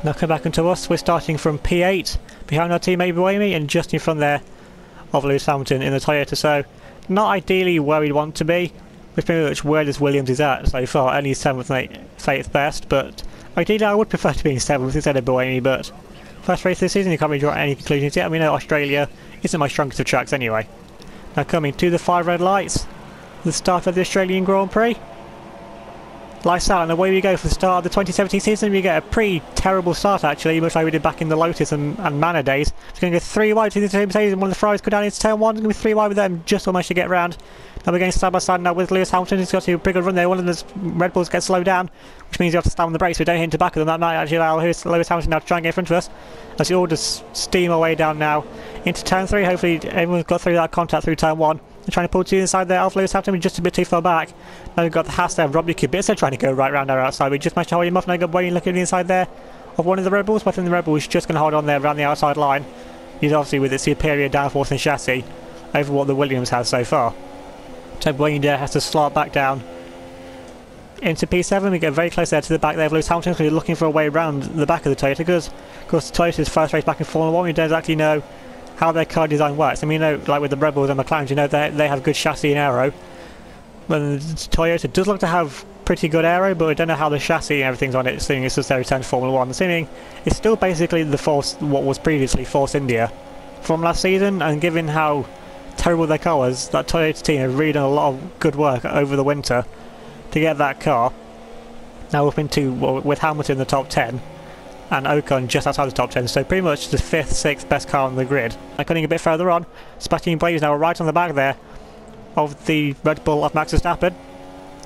Now come back into us. We're starting from P8 behind our teammate Buemi and just in front there of Lewis Hamilton in the Toyota. So not ideally where we'd want to be. Which pretty much where this Williams is at so far. Only 7th and 8th best, but ideally I would prefer to be in 7th instead of Buemi. But first race this season, you can't really draw any conclusions yet. I mean, Australia isn't my strongest of tracks anyway. Now coming to the 5 red lights, the start of the Australian Grand Prix. Lights out and away we go for the start of the 2017 season. We get a pretty terrible start actually, much like we did back in the Lotus and Manor days. It's going to go 3 wide to the two Mercedes and one of the Ferraris go down into turn 1. It's going to be 3 wide with them, just almost to get around. Now we're going side by side now with Lewis Hamilton. He's got to a pretty good run there. One of the Red Bulls gets slowed down, which means you have to slam on the brakes so we don't hit into the back of them. That might actually allow Lewis Hamilton now to try and get in front of us. As we all just steam our way down now into turn 3. Hopefully everyone's got through that contact through turn 1. They're trying to pull to the inside there of Lewis Hamilton. We're just a bit too far back. Now we've got the Haas there of Robbie Kubica trying to go right round our outside. We just managed to hold him off. Now we've got Wayne looking at the inside there of one of the Red Bulls. But I think the Red Bull is just going to hold on there around the outside line. He's obviously with its superior downforce and chassis over what the Williams has so far. So Wayne there has to slot back down into P7. We get very close there to the back there of Lewis Hamilton. So we're looking for a way around the back of the Toyota because, of course, the Toyota's first race back in Formula 1. We don't exactly know how their car design works. I mean, you know, like with the Red Bulls and McLarens, you know, they have good chassis and aero. But the Toyota does look to have pretty good aero, but I don't know how the chassis and everything's on it, seeing it's just their return to Formula 1. Assuming it's still basically the Force, what was previously Force India from last season, and given how terrible their car was, that Toyota team have really done a lot of good work over the winter to get that car now up into, well, with Hamilton in the top 10 and Ocon just outside the top 10, so pretty much the 5th, 6th best car on the grid. And cutting a bit further on, Sebastian Buemi is now right on the back there of the Red Bull of Max Verstappen.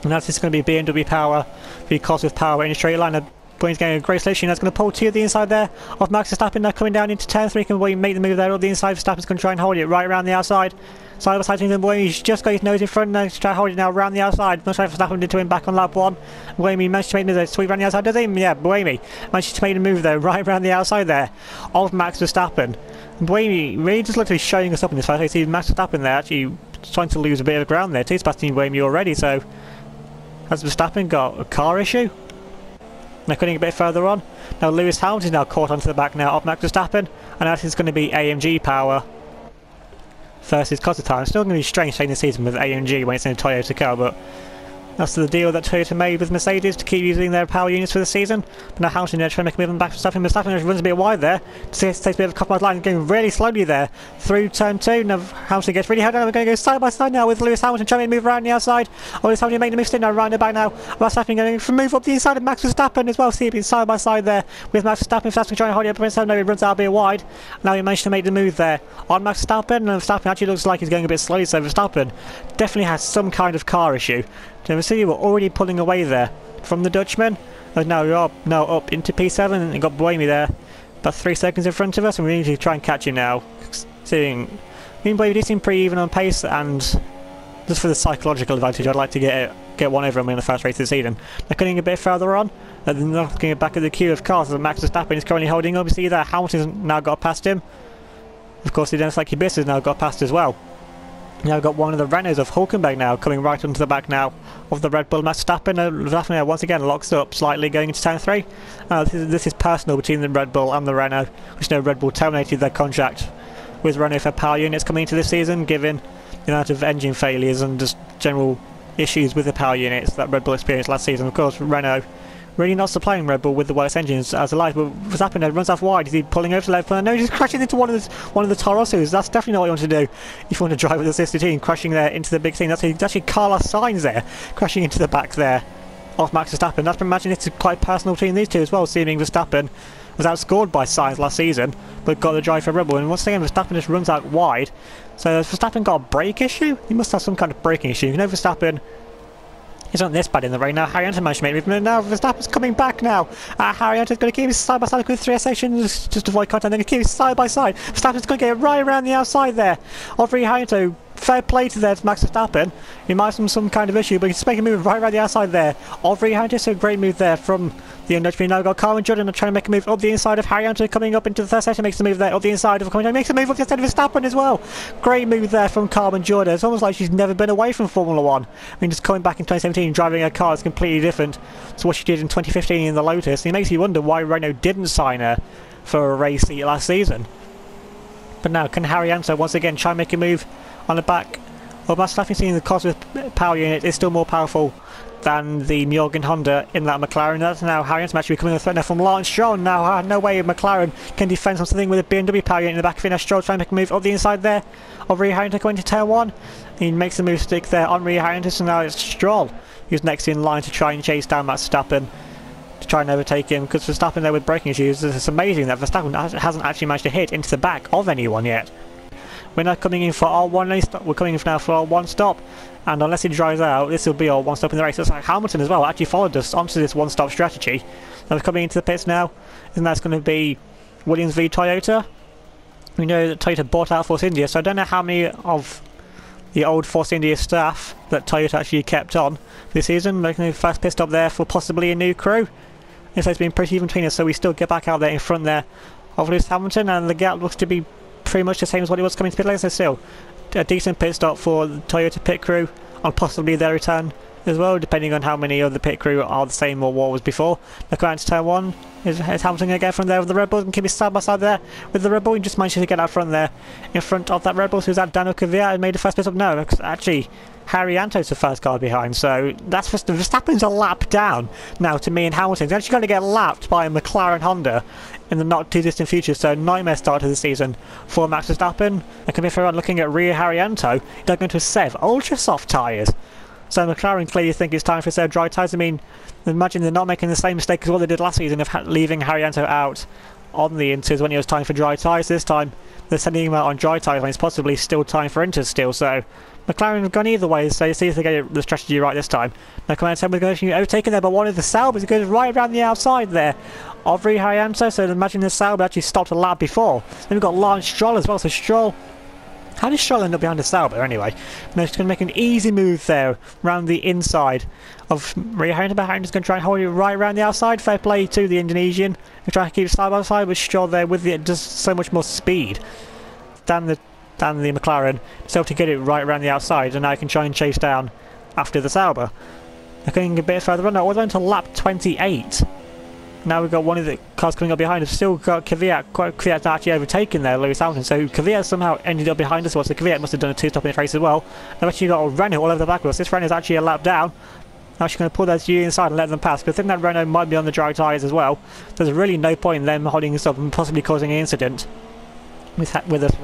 And that's just going to be BMW power, the Cosworth power in a straight line. Buemi's getting a great solution. That's going to pull to the inside there of Max Verstappen. Now coming down into turn 3, can Buemi make the move there? Or the inside Verstappen's going to try and hold it right around the outside. Side by side to him, Buemi's just got his nose in front now to try to hold it now around the outside. Much like Verstappen did to him back on lap 1. Buemi managed to make the sweep around the outside, does he? Yeah, Buemi managed to make the move there right around the outside there of Max Verstappen. Buemi really just literally showing us up in this fight. I see Max Verstappen there actually trying to lose a bit of ground there too. Sebastian Buemi already, so has Verstappen got a car issue? Now cutting a bit further on. Now Lewis Hamilton is now caught onto the back now of Max Verstappen, and that is going to be AMG power versus Cosworth time. It's still going to be strange taking the season with AMG when it's in a Toyota car, but that's the deal that Toyota made with Mercedes to keep using their power units for the season. But now Hamilton there trying to make a move on the back of Verstappen. Verstappen runs a bit wide there. Takes a bit of a compromise line, going really slowly there through turn 2. Now Hamilton gets really hard down. We're going to go side by side now with Lewis Hamilton trying to move around the outside. Lewis Hamilton making the move still now around the back now. Verstappen going to move up the inside of Max Verstappen as well. See it being side by side there with Max Verstappen. Verstappen trying to hold it up against him. Now he runs out a bit wide. Now he managed to make the move there on Max Verstappen. And Verstappen actually looks like he's going a bit slowly. So Verstappen definitely has some kind of car issue. So we see we're already pulling away there from the Dutchman. And now we are now up into P7 and got Buemi there about 3 seconds in front of us, and we need to try and catch him now. Seeing me and Buemi do seem pretty even on pace, and just for the psychological advantage I'd like to get one over him in the first race of the season. They're cutting a bit further on, and then looking back at the queue of cars that Max Verstappen is currently holding up. You see there Hamilton's now got past him. Of course, the Dennis like Kubica has now got past as well. Now we've got one of the Renaults of Hulkenberg now coming right onto the back now of the Red Bull Max Verstappen. Verstappen once again locks up slightly going into turn 3. This is personal between the Red Bull and the Renault, which know Red Bull terminated their contract with Renault for power units coming into this season, given the amount of engine failures and just general issues with the power units that Red Bull experienced last season. Of course, Renault really not supplying Red Bull with the worst engines as alive, but Verstappen runs off wide. Is he pulling over to the left? No, he's crashing into one of the Tarossos. That's definitely not what you want to do if you want to drive with the sister team, crashing there into the big scene. That's actually Carlos Sainz there, crashing into the back there of Max Verstappen. That's imagine it's quite personal between these two as well, seeming Verstappen was outscored by Sainz last season, but got the drive for Red Bull. And once again, Verstappen just runs out wide. So has Verstappen got a brake issue? He must have some kind of braking issue. You know, Verstappen, he's not this bad in the rain now. Harry Hunter managed to make a movement. Now Verstappen's coming back now. Harry Hunter's going to keep his side by side with 3 sections just to avoid contact. They're going to keep his side by side. Verstappen's going to get right around the outside there of Harry Hunter. fair play to there to Max Verstappen. He might have some kind of issue, but he's making a move right around the outside there of Rihanna. So a great move there from the Dutch. Now we've got Carmen Jordan trying to make a move up the inside of Harrianto, coming up into the third section, makes a move there up the inside of coming down, makes a move up the inside of Verstappen as well. Great move there from Carmen Jordan. It's almost like she's never been away from Formula 1. I mean, just coming back in 2017, driving a car is completely different to what she did in 2015 in the Lotus. And it makes you wonder why Renault didn't sign her for a race seat last season. But now, can Harrianto once again try and make a move on the back of Max Verstappen? Seeing the Cosworth power unit is still more powerful than the Mugen Honda in that McLaren. That's now Harrianto actually becoming a threat now from Lawrence Stroll. Now, no way McLaren can defend something with a BMW power unit in the back of it. Now Stroll trying to make a move up the inside there of Ria Harrianto going to turn 1. He makes a move stick there on Ria Harrianto, so now it's Stroll who's next in line to try and chase down Max Verstappen, to try and overtake him, because Verstappen there with braking issues. It's amazing that Verstappen hasn't actually managed to hit into the back of anyone yet. We're now coming in for our one stop. We're coming in now for our one stop, and unless he drives out, this will be our one stop in the race. Looks like Hamilton as well actually followed us onto this one stop strategy. Now we're coming into the pits now, and that's going to be Williams v Toyota. We know that Toyota bought out Force India, so I don't know how many of the old Force India staff that Toyota actually kept on this season, making the first pit stop there for possibly a new crew. It's been pretty even between us, so we still get back out there in front there of Lewis Hamilton, and the gap looks to be pretty much the same as what it was coming to pit lane, so still a decent pit stop for the Toyota pit crew on possibly their return as well, depending on how many of the pit crew are the same or what was before. Now coming out to turn 1, is Hamilton going to get from there with the Red Bull and keep it side by side there with the Red Bull? He just managed to get out front there in front of that Red Bull. So is that Daniel Kvyat and made the first pit stop? No, because actually Harrianto's the first car behind, so that's Verstappen's a lap down now to me and Hamilton. He's actually going to get lapped by a McLaren Honda in the not too distant future, so nightmare start to the season for Max Verstappen. And can be fair on looking at Ria Harrianto, they're going to Sev ultra soft tyres. So McLaren clearly think it's time for Sev dry tyres. I mean, imagine they're not making the same mistake as what they did last season of leaving Harrianto out on the inters when it was time for dry tyres. This time they're sending him out on dry tyres when it's possibly still time for inters still, so McLaren have gone either way, so you see if they get the strategy right this time. Now come out and we're going to be overtaken there by one of the Saubers. It goes right around the outside there of Ria Harrianto, so imagine the Sauber actually stopped a lap before. Then we've got Lance Stroll as well, so Stroll, how does Stroll end up behind the Sauber anyway? Now he's going to make an easy move there around the inside of Ria Harrianto. Harrianto's going to try and hold it right around the outside. Fair play to the Indonesian. We're trying to keep it side by side with Stroll there with just so much more speed than the McLaren, so to get it right around the outside, and now I can try and chase down after the Sauber. They're going a bit further on now, all the way to lap 28. Now we've got one of the cars coming up behind us. Still got Kvyat. Kvyat's actually overtaken there, Lewis Hamilton. So Kvyat somehow ended up behind us. So Kvyat must have done a two-stop in the race as well. Now actually got a Renault all over the back of us. This Renault's actually a lap down. Now she's going to pull those U inside and let them pass. But I think that Renault might be on the dry tyres as well. There's really no point in them holding us up and possibly causing an incident with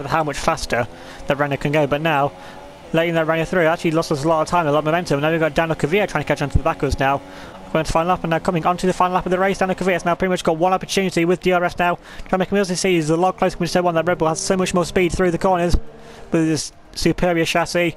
how much faster that Renault can go. But now, letting that Renault through actually lost us a lot of time, a lot of momentum. Now we've got Daniel Kvyat trying to catch onto the back of us now. Going to final lap, and now coming onto the final lap of the race, Daniel Kvyat's now pretty much got one opportunity with DRS now. Trying to make him able to see he's a lot closer to one. That Red Bull has so much more speed through the corners with his superior chassis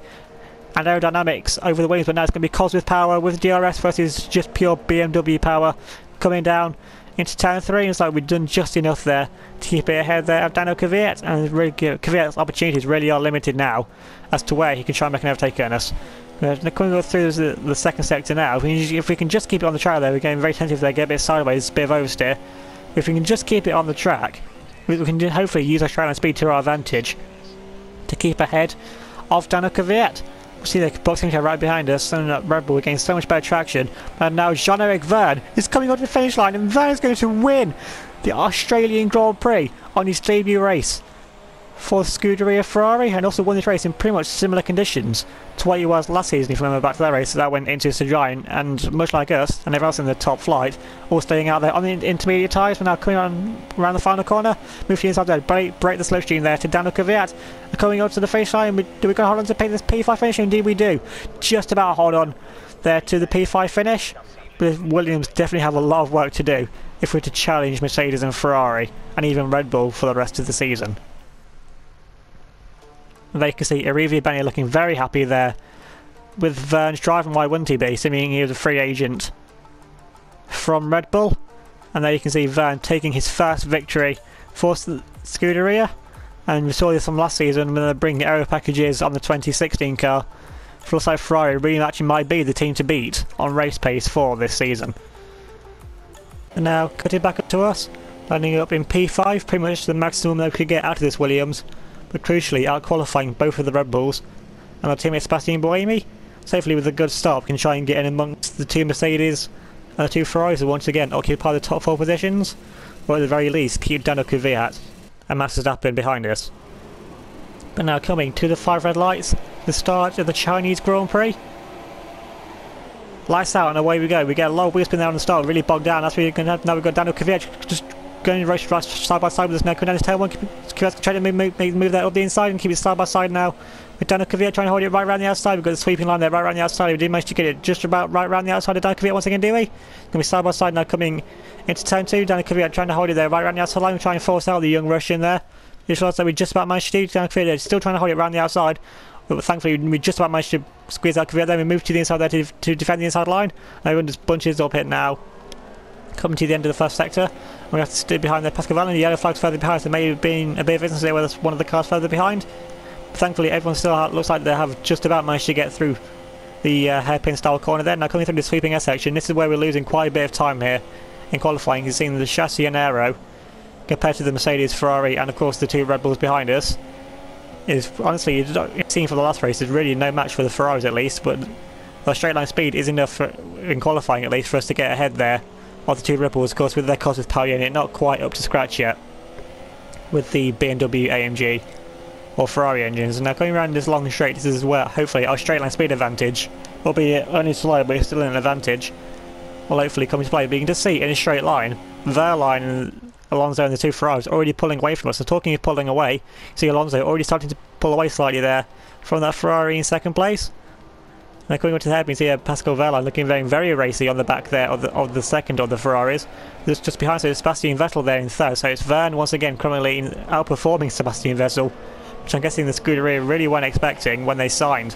and aerodynamics over the wings, but now it's going to be Cosworth power with DRS versus just pure BMW power coming down into turn 3. It's like we've done just enough there to keep it ahead there of Daniel Kvyat, and really Kvyat's opportunities really are limited now as to where he can try and make an overtake on us. They're coming through the second sector now. If we can just keep it on the track there, we're getting very tentative there, get a bit sideways, a bit of oversteer. If we can just keep it on the track, we can hopefully use our straight line speed to our advantage to keep ahead of Daniel Kvyat. We see the boxing car right behind us, and Red Bull, we're getting so much better traction. And now Jean-Eric Verne is coming onto the finish line, and Verne is going to win the Australian Grand Prix on his debut race for Scuderia Ferrari, and also won this race in pretty much similar conditions to what he was last season. If you remember back to that race, that went into Sedgine, and much like us and everyone else in the top flight, all staying out there on the intermediate tyres. We're now coming on around the final corner, move to the inside there, break the slipstream there to Daniel Kvyat, coming up to the finish line. Do we go hold on to this P5 finish? Indeed we do, just about hold on there to the P5 finish. But Williams definitely have a lot of work to do if we're to challenge Mercedes and Ferrari and even Red Bull for the rest of the season. They can see Arrivi Benny looking very happy there with Verne's driving. Why wouldn't he be? Assuming he was a free agent from Red Bull. And there you can see Verne taking his first victory for Scuderia. And we saw this from last season when they bring aero packages on the 2016 car. It looks like Ferrari really actually might be the team to beat on race pace for this season. And now cutting back up to us, landing up in P5, pretty much the maximum they could get out of this Williams, but crucially out qualifying both of the Red Bulls. And our teammate Sebastian Buemi, safely with a good start, can try and get in amongst the two Mercedes and the two Ferraris who once again occupy the top 4 positions, or at the very least keep Daniel Kvyat and Max Verstappen behind us. But now coming to the 5 red lights, the start of the Chinese Grand Prix. Lights out and away we go. We get a lot of wheel spin there on the start, really bogged down. That's where you're going to have. Now we've got Daniel Kvyat just going to race side by side with us now. Coming down his tail one. Kvyat's trying to move that up the inside and keep it side by side now. With Daniel Kvyat trying to hold it right around the outside. We've got the sweeping line there right around the outside. We did manage to get it just about right around the outside of Daniel Kvyat once again, do we? Going to be side by side now coming into turn 2. Daniel Kvyat trying to hold it there right around the outside line. We're trying to force out the young Russian there. Which looks like we just about managed to do. Daniel Kvyat still trying to hold it around the outside. But thankfully we just about managed to squeeze out Kvyat there. We moved to the inside there to defend the inside line. And everyone just bunches up it now. Coming to the end of the first sector. We have to stay behind there. Pascal Wehrlein, the yellow flag's further behind. So there may have been a bit of incident there where one of the cars further behind. But thankfully everyone still looks like they have just about managed to get through the hairpin style corner there. Now coming through the sweeping S section, this is where we're losing quite a bit of time here in qualifying. You've seen the chassis and aero compared to the Mercedes, Ferrari and of course the two Red Bulls behind us is honestly, you've seen for the last race, is really no match for the Ferraris at least, but the straight line speed is enough in qualifying at least for us to get ahead there of the two Red Bulls. Of course with their Cosworth power unit not quite up to scratch yet with the BMW AMG or Ferrari engines. And now coming around this long straight, this is where hopefully our straight line speed advantage, albeit only slow but it's still an advantage, will hopefully come into play. But you can just see in a straight line, Wehrlein and Alonso and the two Ferraris already pulling away from us. So talking of pulling away, you see Alonso already starting to pull away slightly there from that Ferrari in second place. And coming up to the hairpin, you see Pascal Wehrlein looking very, very racy on the back there of the second of the Ferraris. Just behind, so Sebastian Vettel there in third. So it's Verne once again currently outperforming Sebastian Vettel, which I'm guessing the Scuderia really weren't expecting when they signed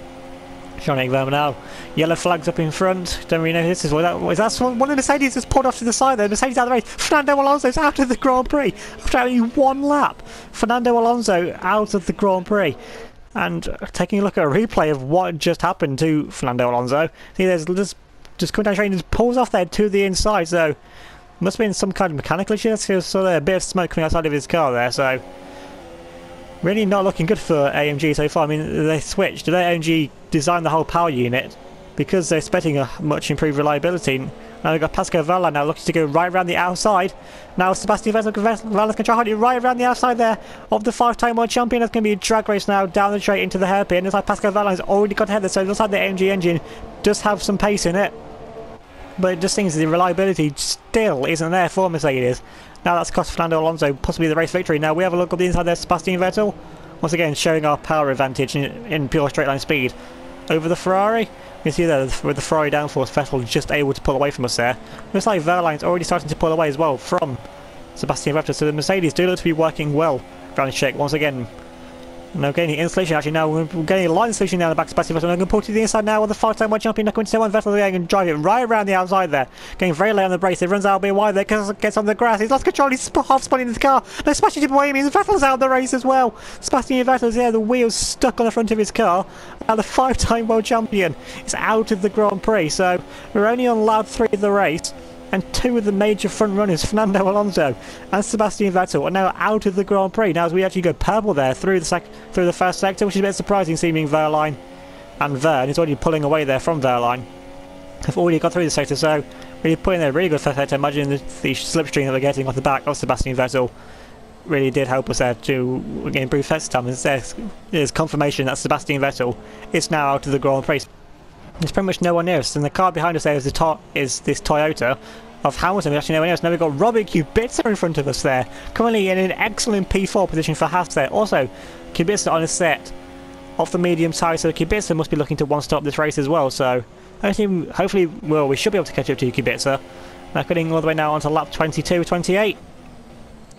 Jean-Eric Vergne. Now yellow flags up in front. Don't really know who this is. Is that one of the Mercedes that's pulled off to the side there? Mercedes out of the race. Fernando Alonso's out of the Grand Prix after only one lap. Fernando Alonso out of the Grand Prix. And taking a look at a replay of what just happened to Fernando Alonso, see there's just coming down straight and just pulls off there to the inside. So must have been some kind of mechanical issue. I saw there a bit of smoke coming outside of his car there. So really not looking good for AMG so far. I mean, they switched. Did AMG design the whole power unit because they're expecting a much improved reliability? Now they've got Pascal Wehrlein now looking to go right around the outside. Now Sebastian Vettel's going to try hard it right around the outside there of the 5-time world champion. That's going to be a drag race now down the straight into the hairpin. It looks like Pascal Wehrlein's already got ahead there, so it looks like the AMG engine does have some pace in it. But it just seems the reliability still isn't there for Mercedes. Now that's cost Fernando Alonso possibly the race victory. Now we have a look up the inside there, Sebastian Vettel. Once again showing our power advantage in pure straight line speed over the Ferrari. You can see there with the Ferrari downforce, Vettel just able to pull away from us there. Looks like Wehrlein's already starting to pull away as well from Sebastian Vettel. So the Mercedes do look to be working well around the shake once again. Now getting the insulation actually now, we're getting a light insulation down the back of Sebastian Vettel. I'm going to pull to the inside now with the 5-time world champion. Now coming to 1 Vettel there and drive it right around the outside there. Getting very late on the brakes. It runs out a bit wide there, gets on the grass. He's lost control, he's half spun into the car. Now Sebastian Buemi, Vettel's out of the race as well. Sebastian Vettel's there, the wheels stuck on the front of his car. Now the 5-time world champion is out of the Grand Prix. So we're only on lap 3 of the race. And two of the major front runners, Fernando Alonso and Sebastian Vettel, are now out of the Grand Prix. Now as we actually go purple there through the first sector, which is a bit surprising, seeming Wehrlein and Verne is already pulling away there from Wehrlein. Have already got through the sector, so really putting there a really good first sector. Imagine the slipstream that we're getting off the back of Sebastian Vettel really did help us there to improve first time. There's confirmation that Sebastian Vettel is now out of the Grand Prix. There's pretty much no one near us, and the car behind us there is this Toyota of Hamilton. There's actually no one else. Now we've got Robert Kubica in front of us there, currently in an excellent P4 position for Haas there. Also, Kubica on a set of the medium tyre, so Kubica must be looking to one-stop this race as well. So hopefully, well, we should be able to catch up to Kubica. Now getting all the way now onto lap 22-28.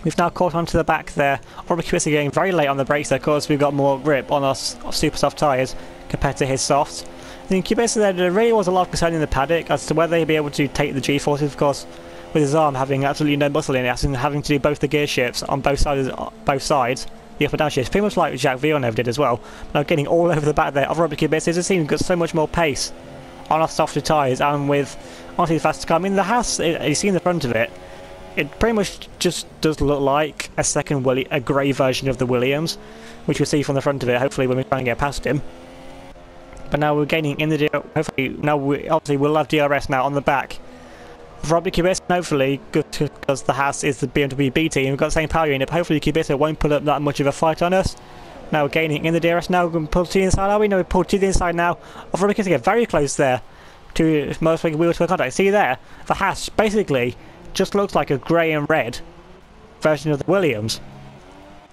We've now caught onto the back there. Robert Kubica getting very late on the brakes there, of course we've got more grip on our super soft tyres compared to his softs. In Kubica there really was a lot of concern in the paddock as to whether he'd be able to take the G-forces, of course, with his arm having absolutely no muscle in it, and having to do both the gear shifts on both sides the up and down shifts, pretty much like Jacques Villeneuve did as well. Now getting all over the back there of Robert Kubica, it seems got so much more pace on our softer tyres and with honestly the faster car. I mean the Haas, you see in the front of it, it pretty much just does look like a grey version of the Williams, which we'll see from the front of it, hopefully when we try and get past him. But now we're gaining in the hopefully now obviously we'll have DRS now on the back of Robert Kubica, hopefully, because the Haas is the BMW B team, we've got the same power unit, but hopefully Kubica won't put up that much of a fight on us. Now we're gaining in the DRS now, we're going to pull to the inside, are we? No, we pulled to the inside now of Robert Kubica, very close there to most likely wheel to contact. See there, the Haas basically just looks like a grey and red version of the Williams.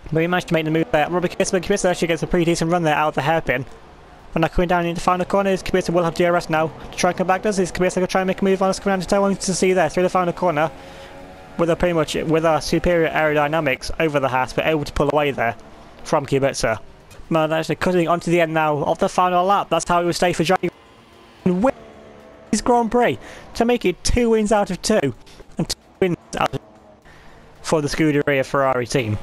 But we managed to make the move there. Robert Kubica actually gets a pretty decent run there out of the hairpin. But now coming down into the final corner, Kubica will have DRS now to try and come back. Does Kubica going to try and make a move on us coming down to turn 1 to see there through the final corner with our superior aerodynamics over the Haas, but able to pull away there from Kubica. Man, actually cutting onto the end now of the final lap. That's how it would stay for Johnny and win his Grand Prix to make it 2 wins out of 2 and 2 wins out of for the Scuderia Ferrari team.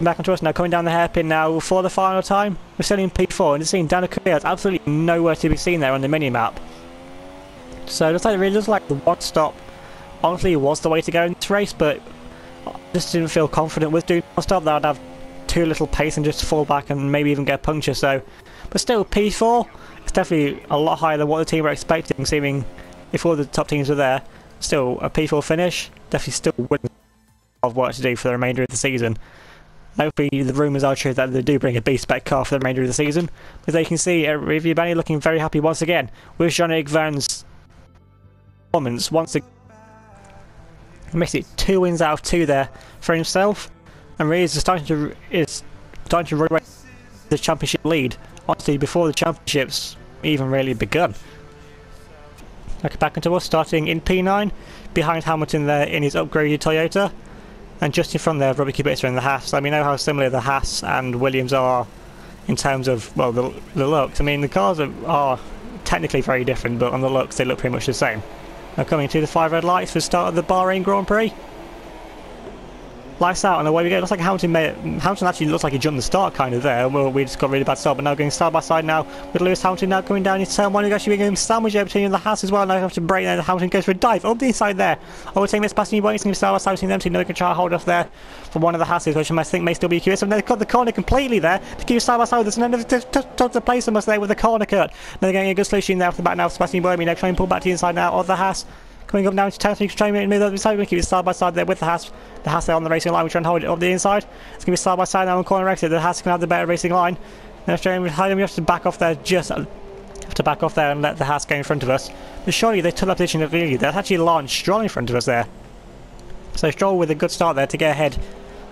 Back onto us now, coming down the hairpin now for the final time. We're still in P4 and it's seen Daniel Ricciardo's absolutely nowhere to be seen there on the mini-map. So it looks like the one stop honestly was the way to go in this race, but I just didn't feel confident with doing one stop. That would have too little pace and just fall back and maybe even get a puncture. So, but still P4, it's definitely a lot higher than what the team were expecting, seeming if all the top teams were there. Still a P4 finish, definitely still wouldn't have work to do for the remainder of the season. Hopefully the rumours are true that they do bring a B-spec car for the remainder of the season. As you can see, Review Benny looking very happy once again with Jean-Eric Vergne's performance. Once again, he makes it 2 wins out of 2 there for himself, and really is starting to run away the championship lead. Honestly, before the championships even really begun. Okay, back into us, starting in P9, behind Hamilton there in his upgraded Toyota. And just in front there, Robert Kubica in the Haas. I mean, we know how similar the Haas and Williams are in terms of, well, the looks. I mean, the cars are technically very different, but on the looks, they look pretty much the same. Now coming to the 5 red lights for the start of the Bahrain Grand Prix. Lights out and away we go. It looks like Hamilton actually looks like he jumped the start kind of there. Well, we just got a really bad start, but now going side by side now with Lewis Hamilton now coming down into turn 1. He's actually being sandwiched between the Haas as well. Now we have to break there. Hamilton goes for a dive up the inside there. Oh, we're taking this past new one. He's going to side by side between them two. Now we can try and hold off there for one of the Haas's, which I think may still be curious. And they've cut the corner completely there to keep side by side with us. And then they've to place them us there with the corner cut. Now they're getting a good solution there off the back now. Sebastian Buemi now trying to pull back to the inside now of the Haas. Coming up now to territory, trying to move up side, we keep it side by side there with the Haas. The Haas there on the racing line, we try and hold it up the inside. It's going to be side by side now on corner exit. The Haas can have the better racing line. Now we have to back off there, and let the Haas go in front of us. But surely they took that position of really. That's actually launched Stroll in front of us there. So Stroll with a good start there to get ahead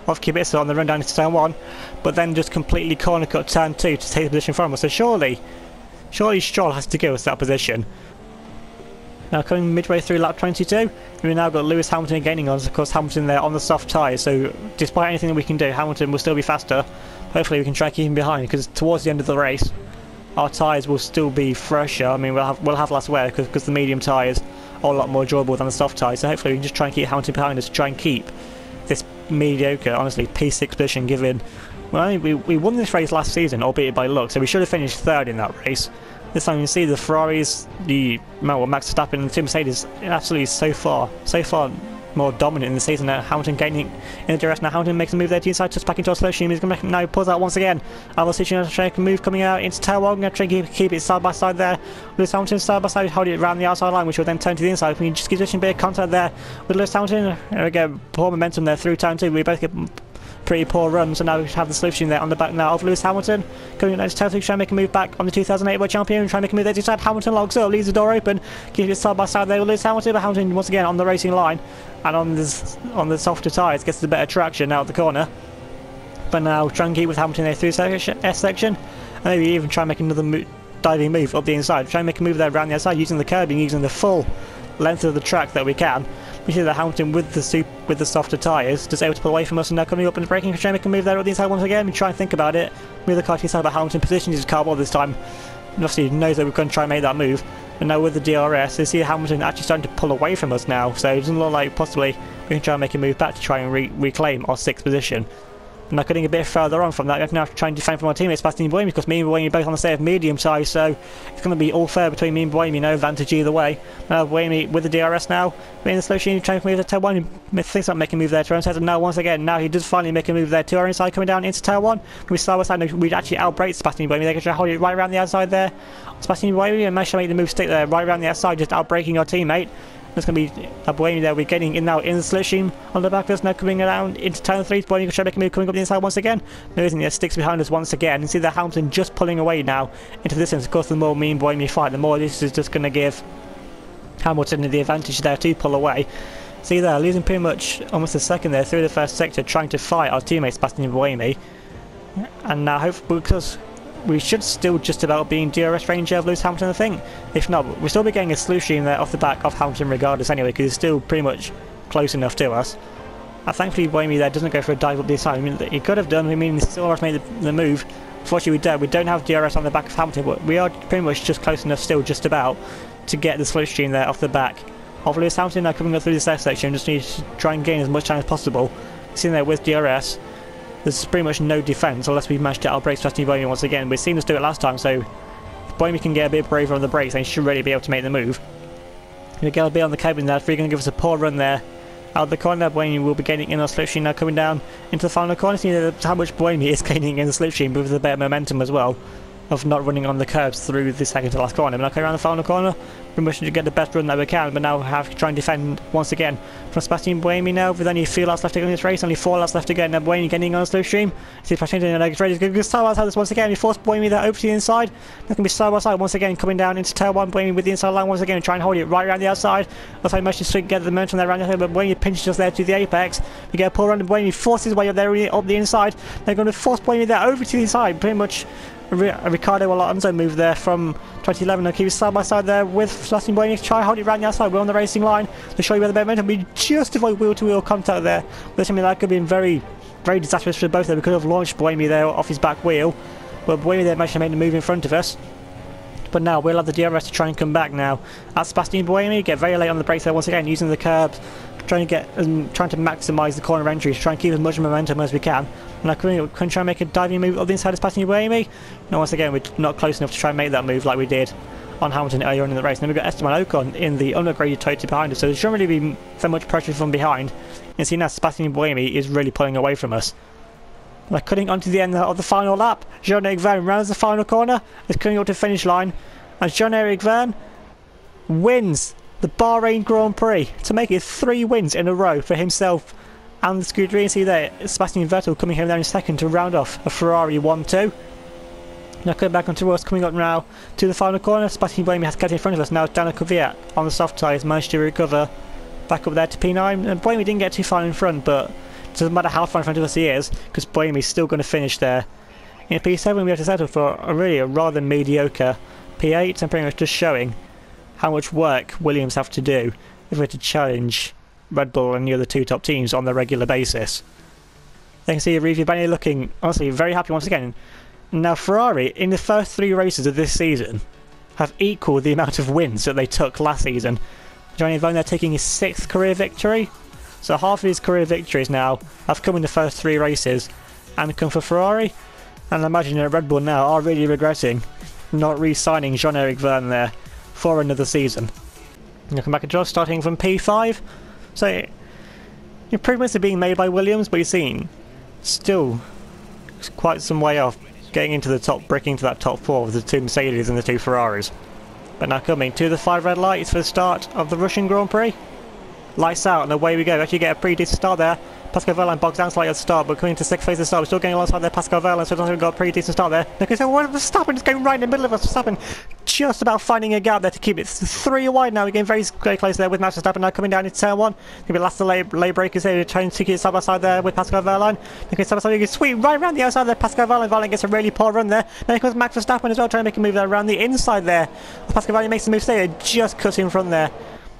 of Kubica on the run down into turn 1, but then just completely corner cut turn 2 to take the position from us. So surely Stroll has to give us that position. Now coming midway through lap 22, we've now got Lewis Hamilton gaining on us. Of course, Hamilton there on the soft tyres, so despite anything that we can do, Hamilton will still be faster. Hopefully we can try keep him behind, because towards the end of the race, our tyres will still be fresher. I mean, we'll have less wear, because the medium tyres are a lot more durable than the soft tyres, so hopefully we can just try and keep Hamilton behind us to try and keep this mediocre, honestly, P6 position given. Well, we won this race last season, albeit by luck, so we should have finished 3rd in that race. This time you can see the Ferraris, Max Verstappen and the two Mercedes absolutely so far more dominant in the season. Now Hamilton gaining in the direction. Now Hamilton makes a move there to the inside, just back into our slow machine. He's going to now pulls out once again. Our situation to make a move coming out into turn 1. Going to try and keep it side by side there. Lewis Hamilton side by side, holding it around the outside line, which will then turn to the inside. We can just keep pushing a bit of contact there with Lewis Hamilton. There we go, poor momentum there through turn 2. We both get pretty poor run, so now we have the solution there on the back now of Lewis Hamilton. Going next to turn 2, trying to make a move back on the 2008 World Champion, trying to make a move there to side. Hamilton logs up, leaves the door open, keeps it side by side there with Lewis Hamilton, but Hamilton once again on the racing line and on the softer tyres gets the better traction out of the corner. But now try and keep with Hamilton there through S section, and maybe even try and make another diving move up the inside. Try and make a move there around the outside using the curbing, using the full length of the track that we can. We see that Hamilton with the softer tyres just able to pull away from us, and now coming up and braking, trying to make a move there on the inside once again. We try and think about it. Move the car to the inside, but Hamilton positions his car well this time. And obviously he knows that we're going to try and make that move. And now with the DRS, they see Hamilton actually starting to pull away from us now. So it doesn't look like possibly we can try and make a move back to try and reclaim our 6th position. And I'm getting a bit further on from that. I can now try and defend from my teammates, Sebastian Buemi, because me and Buemi are both on the same medium side, so it's going to be all fair between me and Buemi, no advantage either way. Now Buemi with the DRS now, in the slow machine, trying to move to turn 1, he thinks about making a move there to our inside, and now once again, now he does finally make a move there to our inside, coming down into turn 1. We start with side, we'd actually outbrake Sebastian Buemi, they can try to hold it right around the outside there. Sebastian Buemi and managed to make the move stick there, right around the outside, just outbraking our teammate. There's going to be Buemi there. We're getting in now in the slipstream on the back of us, now coming around into turn 3. Buemi can try to make a move coming up the inside once again. No, isn't it? Sticks behind us once again. You see the Hamilton just pulling away now into the distance. Of course, the more me and Buemi fight, the more this is just going to give Hamilton the advantage there to pull away. See there, losing pretty much almost a second there through the first sector, trying to fight our teammate Sebastian Buemi. And now, hopefully, because we should still just about be in DRS range of Lewis Hamilton, I think. If not, we'll still be getting a slipstream there off the back of Hamilton regardless anyway, because he's still pretty much close enough to us. Thankfully, Buemi there doesn't go for a dive up this time. I mean, he could have done, he still has made the move. Unfortunately, we don't have DRS on the back of Hamilton, but we are pretty much just close enough still, just about, to get the slipstream there off the back of Lewis Hamilton. Now coming up through this left section, just need to try and gain as much time as possible. Sitting there with DRS. There's pretty much no defence unless we manage to outbrake Sebastian Buemi once again. We've seen us do it last time, so if Buemi can get a bit braver on the brakes, then he should really be able to make the move. Going to get a bit on the cabin there. If we're going to give us a poor run there out of the corner, Buemi will be gaining in our slipstream now, coming down into the final corner. See how much Buemi is gaining in the slipstream with a bit of momentum as well, of not running on the curbs through the second to last corner. But now coming around the final corner, we must get the best run that we can, but now have to try and defend once again from Sebastian Buemi now, with only a few laps left to go in this race, only 4 laps left to go. Now Buemi getting on the slipstream. See Sebastian in the next race, going to side by side this once again. He forced Buemi there over to the inside. There's going to be side by side once again, coming down into turn 1. Buemi with the inside line once again, trying to hold it right around the outside. Also managed to get the momentum there around the hill, but Buemi pinches us there to the apex. We get a pull around, and Buemi forces his way up there up the inside. They're going to force Buemi there over to the inside, pretty much a Ricardo Alonso move there from 2011. I'll keep it side by side there with Sebastian Buemi. Try hold it around the outside. We're on the racing line to show you where the momentum. We just avoid wheel to wheel contact there. But I mean, that could have been very, very disastrous for both of them. We could have launched Buemi there off his back wheel, but Buemi there managed to make the move in front of us. But now we'll have the DRS to try and come back now. At Sebastian Buemi, get very late on the brakes there once again, using the curbs, trying to maximise the corner entry, to try and keep as much momentum as we can. And I couldn't try and make a diving move up the inside of Sebastian Buemi. No, once again, we're not close enough to try and make that move like we did on Hamilton earlier on in the race. And then we've got Esteban Ocon in the unupgraded Toyota behind us, so there shouldn't really be so much pressure from behind. And see now Sebastian Buemi is really pulling away from us. Like cutting onto the end of the final lap, Jean-Eric Verne rounds the final corner, is coming up to the finish line, and Jean-Eric Verne wins the Bahrain Grand Prix to make it 3 wins in a row for himself and the Scuderia. See there, Sebastian Vettel coming home down in second to round off a Ferrari 1-2. Now coming back onto us, coming up now to the final corner. Sebastian Buemi has kept in front of us now. Daniel Kvyat on the soft tyres managed to recover back up there to P9. And Buemi didn't get too far in front, but it doesn't matter how far in front of us he is, because Buemi is still going to finish there. In P7 we have to settle for a rather mediocre P8, and pretty much just showing how much work Williams have to do if we're to challenge Red Bull and the other 2 top teams on a regular basis. They can see Arriva Bene looking honestly very happy once again. Now Ferrari, in the first 3 races of this season, have equalled the amount of wins that they took last season. Gianni Vone there taking his 6th career victory. So half of his career victories now have come in the first 3 races and come for Ferrari. And I imagine that Red Bull now are really regretting not re-signing Jean-Eric Verne there for another season. Now come back to Josh, starting from P5. So improvements are being made by Williams, but you've seen still quite some way off getting into the top, breaking into that top 4 with the 2 Mercedes and the 2 Ferraris. But now coming to the 5 red lights for the start of the Russian Grand Prix. Lights out and away we go. Actually get a pretty decent start there. Pascal Wehrlein bogs down slightly at the start, but coming to 6th phase of the start, we're still getting alongside there. Pascal Wehrlein, so we've got a pretty decent start there. Look at Verstappen is going right in the middle of us. Verstappen just about finding a gap there to keep it 3 wide now. We're getting very close there with Max Verstappen now coming down into turn 1. Maybe last the lay breakers there. We're trying to keep it side by side there with Pascal Wehrlein. Looking side by side, you can sweep right around the outside there. Pascal Wehrlein. Wehrlein gets a really poor run there. Then comes Max Verstappen as well, trying to make a move there around the inside there. Pascal Wehrlein makes the move there, just cut in front there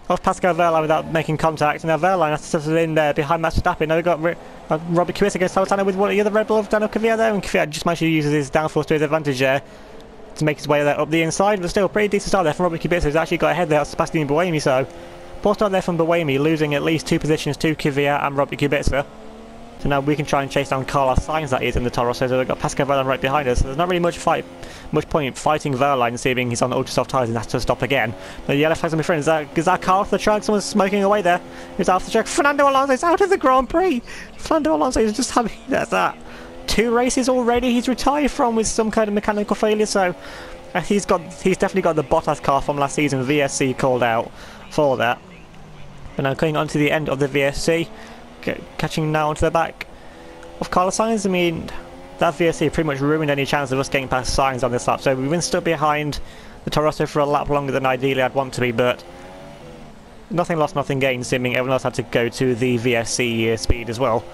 of Pascal Wehrlein without making contact. And now Wehrlein has to settle in there behind Max Verstappen. Now we've got Robert Kubica against Salvatano with one of the other Red Bull of Daniel Kvyat there, and Kvyat just managed to use his downforce to his advantage there to make his way there up the inside. But still, pretty decent start there from Robert Kubica, who's actually got ahead there of Sebastian Buemi. So poor start there from Buemi, losing at least 2 positions to Kvyat and Robert Kubica. So now we can try and chase down Carlos Sainz, that is, in the Toro Rosso. So we've got Pascal Wehrlein right behind us. So there's not really much point fighting Wehrlein, seeing he's on ultra soft tyres and has to stop again. But the yellow flag's on my friend. Is that car off the track? Someone's smoking away there. It's off the track. Fernando Alonso's out of the Grand Prix. Fernando Alonso is just having that. 2 races already he's retired from with some kind of mechanical failure. So he's definitely got the Bottas car from last season. VSC called out for that. But now going on to the end of the VSC. Catching now onto the back of Carlos Sainz. I mean, that VSC pretty much ruined any chance of us getting past Sainz on this lap. So we've been stuck behind the Toro Rosso for a lap longer than ideally I'd want to be, but nothing lost, nothing gained, seeming everyone else had to go to the VSC speed as well.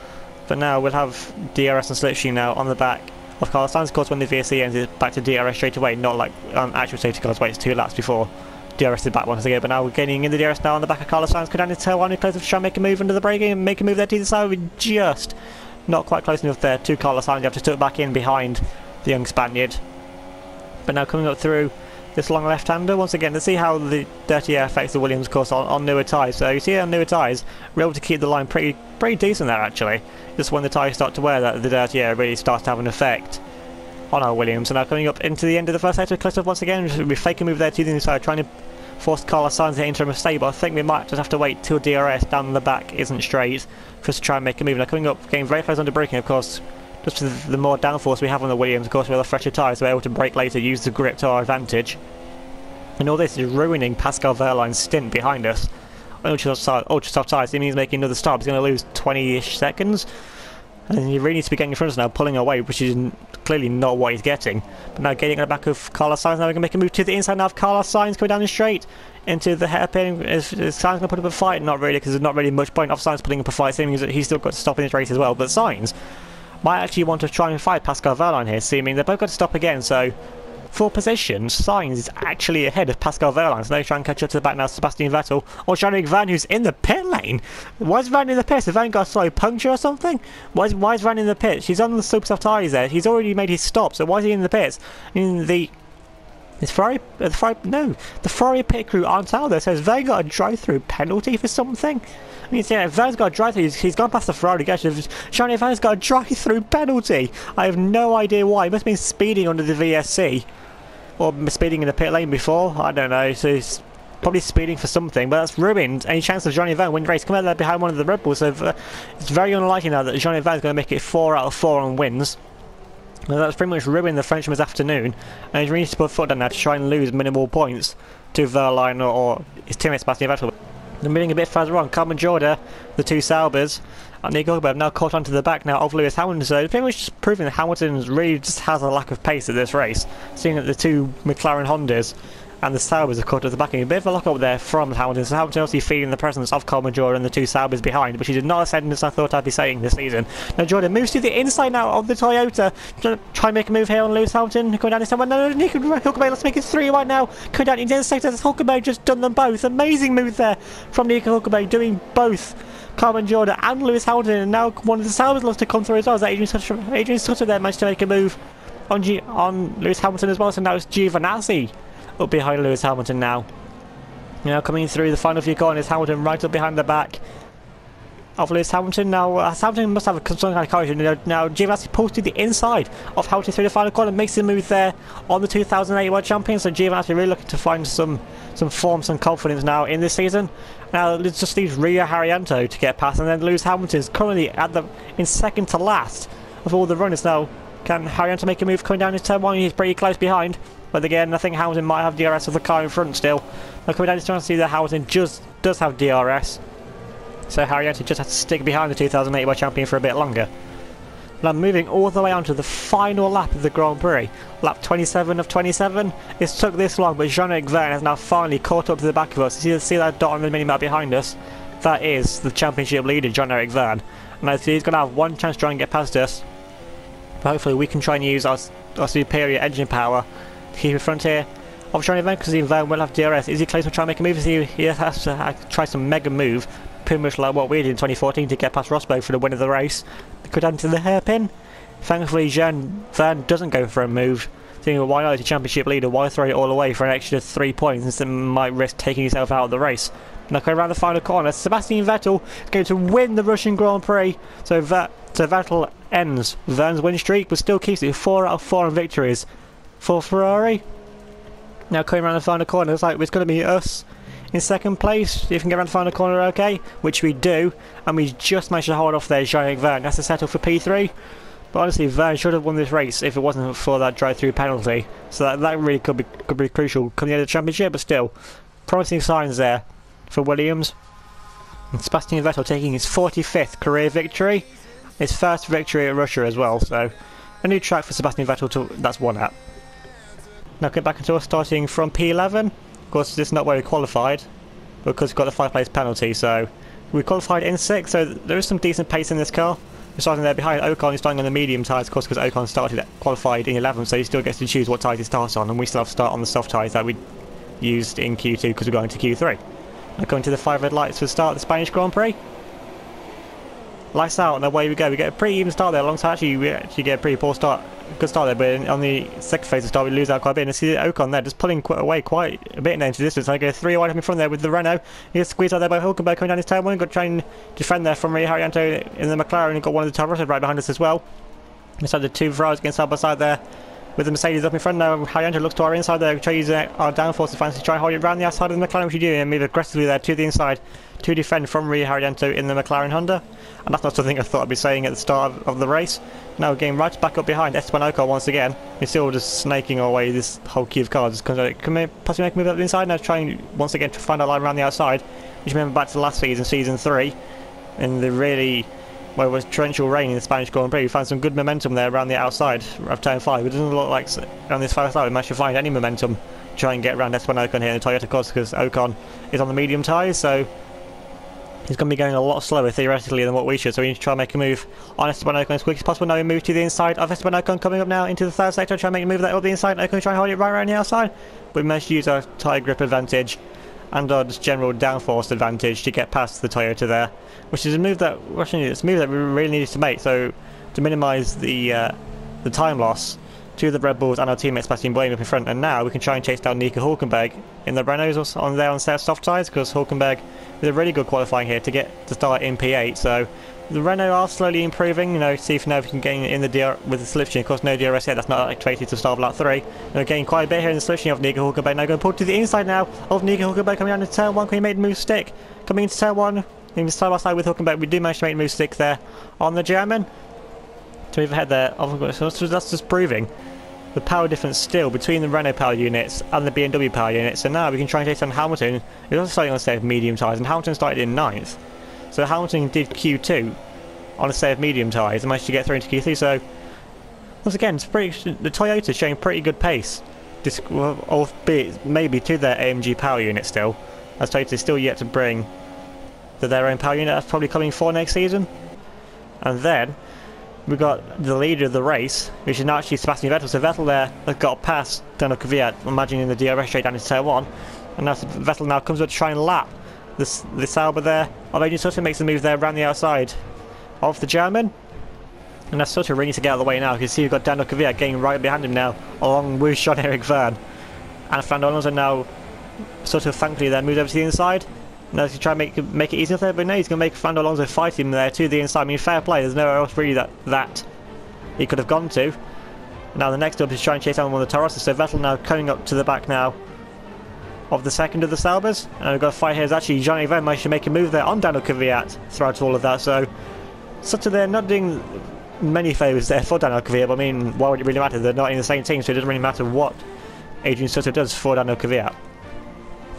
But now we'll have DRS and slipstream now on the back of Carlos Sainz. Of course, when the VSC ends, it's back to DRS straight away, not like actual safety cars waits 2 laps before DRS is back once again. But now we're getting in the DRS now on the back of Carlos Sainz. Go down to turn 1 and close to try and make a move under the braking and make a move there to the side. We're just not quite close enough there to Carlos Sainz. You have to tuck back in behind the young Spaniard. But now coming up through this long left-hander once again to see how the dirty air affects the Williams course on newer tyres. So you see on newer tyres, we're able to keep the line pretty decent there actually. Just when the tyres start to wear, that the dirty air really starts to have an effect on our Williams. And now coming up into the end of the first sector, close up once again. We fake a move there to the inside, trying to force Carlos Sainz into a mistake, but I think we might just have to wait till DRS down the back isn't straight for us to try and make a move. Now coming up, getting very close under braking, of course, just with the more downforce we have on the Williams, of course with the fresher tyres, we're able to brake later, use the grip to our advantage. And all this is ruining Pascal Wehrlein's stint behind us. Ultra soft tyres, it means making another stop. He's going to lose 20-ish seconds. And he really needs to be getting in front of us now, pulling away, which is clearly not what he's getting. But now getting on the back of Carlos Sainz, now we're going to make a move to the inside now of Carlos Sainz, coming down the straight into the hairpin. Is Sainz going to put up a fight? Not really, because there's not really much point of Sainz putting up a fight, seeming that he's still got to stop in this race as well. But Sainz might actually want to try and fight Pascal Wehrlein here, seeming they've both got to stop again. So for position, Sainz is actually ahead of Pascal Wehrlein. So they try and catch up to the back now, Sebastian Vettel or Jean-Luc Van, who's in the pit lane. Why is Van in the pits? Has Van got a slow puncture or something? Why is Van in the pits? He's on the super soft tyres there. He's already made his stop, so why is he in the pits? I mean, the Ferrari pit crew aren't out there, so has Van got a drive-through penalty for something? I mean, yeah, Van's got a drive-through, he's gone past the Ferrari gate. Jean-Luc Van's got a drive-through penalty. I have no idea why. He must have been speeding under the VSC. Or speeding in the pit lane before, I don't know, so he's probably speeding for something, but that's ruined any chance of Jean-Luc Van winning the race. Come out there behind one of the Red Bulls, so it's very unlikely now that Jean-Luc Van is going to make it 4 out of 4 on wins. And that's pretty much ruined the Frenchman's afternoon, and he really needs to put foot down now to try and lose minimal points to Wehrlein or his teammate Sebastian Vettel. Then moving a bit further on, Carmen Jorda, the 2 Saubers, and Nico Hulkenberg now caught onto the back now of Lewis Hamilton, so it's pretty much just proving that Hamilton really just has a lack of pace at this race, seeing that the 2 McLaren Hondas and the Saubers have caught at the back. A bit of a lock up there from Hamilton, so Hamilton obviously feeling the presence of Carmen Jorda and the 2 Saubers behind, which he did not have said as I thought I'd be saying this season. Now Jordan moves to the inside now of the Toyota, try and make a move here on Lewis Hamilton, going down this time. No, Nico Hulkenberg, let's make it 3 right now, going down into the sector. Hulkenberg just done them both. Amazing move there from Nico Hulkenberg, doing both Carmen Jorda and Lewis Hamilton, and now one of the Saubers loves to come through as well. Adrian Sutter there managed to make a move on Lewis Hamilton as well, so now it's Giovinazzi up behind Lewis Hamilton now. Now coming through the final few corners, Hamilton right up behind the back of Lewis Hamilton. Now Hamilton must have some kind of courage. Now Giovinazzi pulls to the inside of Hamilton through the final corner, makes the move there on the 2008 World Champion. So Giovinazzi really looking to find some form, some confidence now in this season. Now it just leaves Rio Haryanto to get past, and then Lewis Hamilton's currently in second to last of all the runners. Now can Haryanto make a move coming down his turn 1? He's pretty close behind, but again I think Hamilton might have DRS of the car in front still. Now coming down his turn, see that Hamilton just does have DRS, so Haryanto just has to stick behind the 2008 World Champion for a bit longer. Now moving all the way on to the final lap of the Grand Prix, lap 27 of 27. It's took this long, but Jean-Luc Van has now finally caught up to the back of us. See that dot on the minimap behind us? That is the championship leader, Jean-Luc Van. Now he's going to have one chance to try and get past us, but hopefully we can try and use our superior engine power to keep in front here of Jean-Luc Van, because Van will have DRS. Is he close to trying to make a move? He has to try some mega move, pretty much like what we did in 2014 to get past Rosberg for the win of the race. Go down to the hairpin. Thankfully Jean Van doesn't go for a move, thinking, why not, as a championship leader, why throw it all away for an extra 3 points instead might risk taking yourself out of the race. Now going around the final corner, Sebastian Vettel is going to win the Russian Grand Prix. So So Vettel ends Vern's win streak, but still keeps it 4 out of 4 on victories for Ferrari. Now coming around the final corner, it's like it's going to be us in second place. If we can get around the final corner okay, which we do, and we just managed to hold off there Jean-Eric Verne. That's to settle for P3. But honestly, Verne should have won this race if it wasn't for that drive-through penalty. So that really could be crucial coming into the championship, but still, promising signs there for Williams. And Sebastian Vettel taking his 45th career victory, his first victory at Russia as well. So a new track for Sebastian Vettel that's won at. Now get back into us starting from P11. Of course, this is not where we qualified, because we've got the 5th place penalty. So we qualified in 6th, so there is some decent pace in this car. We're starting there behind Ocon. He's starting on the medium tyres, of course, because Ocon qualified in 11th, so he still gets to choose what tyres he starts on, and we still have to start on the soft tyres that we used in Q2 because we're going to Q3. Now going to the 5 red lights for the start of the Spanish Grand Prix. Lights out, and away we go. We get a pretty even start there. Alongside we actually get a pretty poor start, good start there, but on the second phase of start we lose out quite a bit. And see Ocon there just pulling away quite a bit now into the distance. I go 3 wide up in front there with the Renault. He gets squeezed out there by Hulkenberg coming down his tail one. Got to try and defend there from Haryanto in the McLaren, and got one of the Toros right behind us as well. Inside the 2 Ferraris against side by side there, with the Mercedes up in front now. Haryanto looks to our inside there, try to use our downforce advantage to try and hold it around the outside of the McLaren, which we do, and move aggressively there to the inside to defend from Haryanto in the McLaren Honda. And that's not something I thought I'd be saying at the start of the race. Now we're getting right back up behind Esteban Ocon once again. We're still just snaking our way this whole queue of cars. Can we possibly make a move up the inside now, trying once again to find our line around the outside, which remember back to last season, season 3, in the really, well, it was torrential rain in the Spanish Grand Prix. We found some good momentum there around the outside of turn 5. It doesn't look like on this far side we managed to find any momentum to try and get around Esteban Ocon here in the Toyota cars, because Ocon is on the medium tyres, so he's going to be going a lot slower theoretically than what we should, so we need to try and make a move on Esteban Ocon as quick as possible. Now we move to the inside of Esteban Ocon, coming up now into the 3rd sector, try and make a move that up the inside. Ocon try and hold it right around the outside, but we managed to use our tyre grip advantage and our just general downforce advantage to get past the Toyota there, which is a move that we really needed to make, so to minimise the time loss to the Red Bulls and our teammate Sebastian Williams up in front. And now we can try and chase down Nico Hulkenberg in the Renaults on soft tyres, because Hulkenberg with a really good qualifying here to get to start in P8. So the Renault are slowly improving, see if now we can get in the DR with the slipstream. Of course, no DRS yet, that's not activated to start of lap 3. And we're getting quite a bit here in the slipstream of Nico Hulkenberg. Now going to pull to the inside now of Nico Hulkenberg, coming down to turn 1. Can we make the move stick? Coming into turn 1, in side by side with Hulkenberg, we do manage to make the move stick there on the German. To move ahead there, so that's just proving the power difference still between the Renault power units and the BMW power units. So now we can try and chase down Hamilton, who's also starting on a set of medium tyres, and Hamilton started in 9th. So Hamilton did Q2 on a set of medium tyres and managed to get through into Q3. So once again, the Toyota's showing pretty good pace, albeit maybe to their AMG power unit still, as Toyota's still yet to bring their own power unit. That's probably coming for next season. And then we got the leader of the race, which is now actually Sebastian Vettel. So Vettel there has got past Daniel Kvyat, imagining the DRS straight down into turn 1. And now Vettel now comes up to try and lap the Sauber there. Although Sutter makes the move there around the outside of the German. And now Sutter really needs to get out of the way now. You can see we've got Daniel Kvyat getting right behind him now, along with Jean-Eric Verne. And Fernando Alonso now, Sutter thankfully there moves over to the inside. Now he's trying to make it easier there, but no, he's going to make Fernando Alonso fight him there to the inside. I mean, fair play, there's nowhere else really that he could have gone to. Now the next up is trying to chase down one of the Tarosas, so Vettel now coming up to the back now of the second of the Saubers. And we've got a fight here, is actually Jean-Eric Verne managed to make a move there on Daniel Kvyat throughout all of that, so Sutter there not doing many favours there for Daniel Kvyat, but I mean, why would it really matter? They're not in the same team, so it doesn't really matter what Adrian Sutter does for Daniel Kvyat.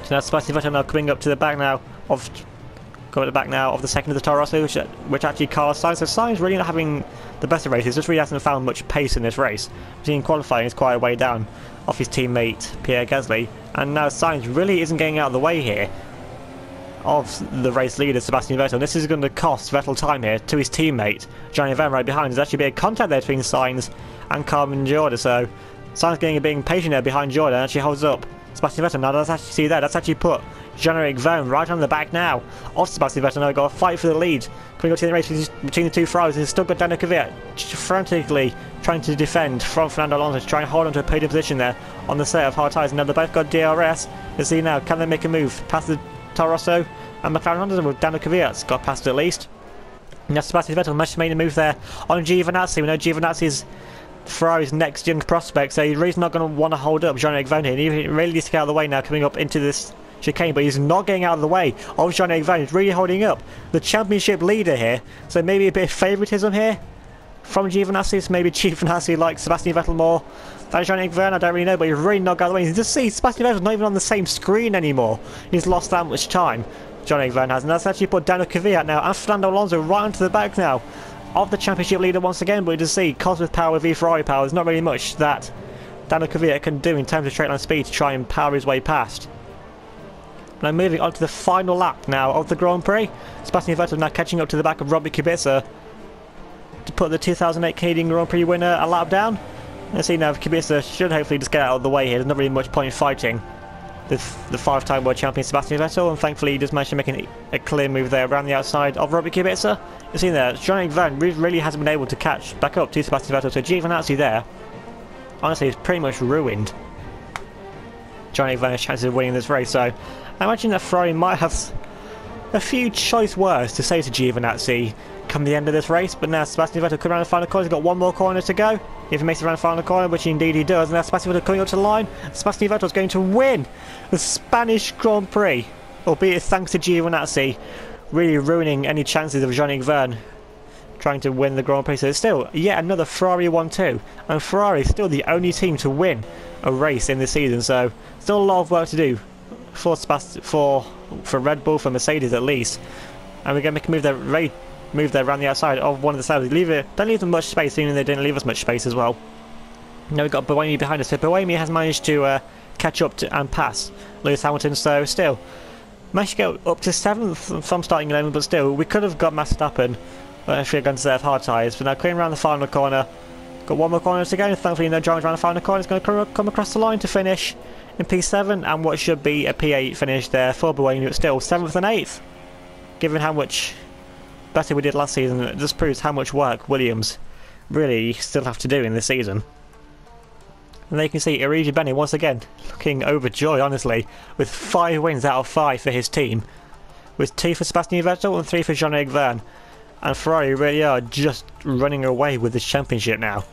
So now Sebastian Vettel now coming up to the back now of the second of the Toro Rosso, which actually cars Sainz. So Sainz really not having the best of races, just really hasn't found much pace in this race. Seeing qualifying is quite a way down off his teammate Pierre Gasly, and now Sainz really isn't getting out of the way here of the race leader Sebastian Vettel. And this is going to cost Vettel time here to his teammate Johnny Van right behind. There's actually been a contact there between Sainz and Carmen Jordan, so Sainz getting a bit impatient there behind Jordan, and actually holds up Sebastian Vettel. Now that's actually put Jean-Eric Verne right on the back now of Sebastian Vettel. Now got a fight for the lead coming up to the race between the two Ferraris. He's still got Daniel Kvyat frantically trying to defend from Fernando Alonso to try and hold on to a podium position there on the set of hard tyres. Now they both got DRS. Let's see now, can they make a move past the Toro Rosso and McLaren Honda? With Daniel Kvyat's got past at least. Now Sebastian Vettel managed to make the move there on Giovinazzi. We know Giovinazzi's Ferrari's next young prospect, so he's really not going to want to hold up Jean-Eric Vergne here. He really needs to get out of the way now coming up into this chicane, but he's not getting out of the way of Jean-Eric Vergne. He's really holding up the championship leader here, so maybe a bit of favouritism here from Giovinazzi. So maybe Giovinazzi likes Sebastian Vettel more than Jean-Eric Vergne, I don't really know, but he's really not got out of the way. You can just see Sebastian Vettel's not even on the same screen anymore. He's lost that much time, Jean-Eric Vergne has, and that's actually put Daniel Kvyat now and Fernando Alonso right onto the back now of the championship leader once again. But you just see Cosworth power v Ferrari power, there's not really much that Daniel Kvyat can do in terms of straight line speed to try and power his way past. Now moving on to the final lap now of the Grand Prix. Sebastian Vettel now catching up to the back of Robert Kubica to put the 2008 Canadian Grand Prix winner a lap down. And see now Kubica should hopefully just get out of the way here. There's not really much point in fighting the five-time world champion Sebastian Vettel, and thankfully he just managed to make a clear move there around the outside of Robert Kubica. You see there, Jean-Eric Vergne really hasn't been able to catch back up to Sebastian Vettel, so Giovinazzi there, honestly, is pretty much ruined Jean-Eric Vergne's chances of winning this race. So I imagine that Ferrari might have a few choice words to say to Giovinazzi come the end of this race, but now Sebastian Vettel could around the final corner. He's got one more corner to go. If he makes it around the final corner, which indeed he does, and now Sebastian Vettel coming up to the line. Sebastian Vettel is going to win the Spanish Grand Prix, albeit thanks to Giovinazzi, really ruining any chances of Jean-Eric Vergne trying to win the Grand Prix. So it's still yet another Ferrari 1-2, and Ferrari is still the only team to win a race in this season, so still a lot of work to do for Red Bull, for Mercedes at least. And we're going to make a move there around the outside of one of the sides. Don't leave them much space, even though they didn't leave us much space as well. Now we've got Buemi behind us, so Buemi has managed to catch up to and pass Lewis Hamilton, so still managed to go up to 7th from starting 11th, but still we could have got Max Verstappen if we had gone to serve hard tyres. But now clearing around the final corner, got one more corner to go, and thankfully no dramas around the final corner. It's going to come across the line to finish in P7, and what should be a P8 finish there for Buemi, but still 7th and 8th. Given how much better we did last season, it just proves how much work Williams really still have to do in this season. And there you can see Irigi Bene once again looking overjoyed, honestly, with 5 wins out of 5 for his team, with 2 for Sebastian Vettel and 3 for Jean-Eric Vergne. And Ferrari really are just running away with this championship now.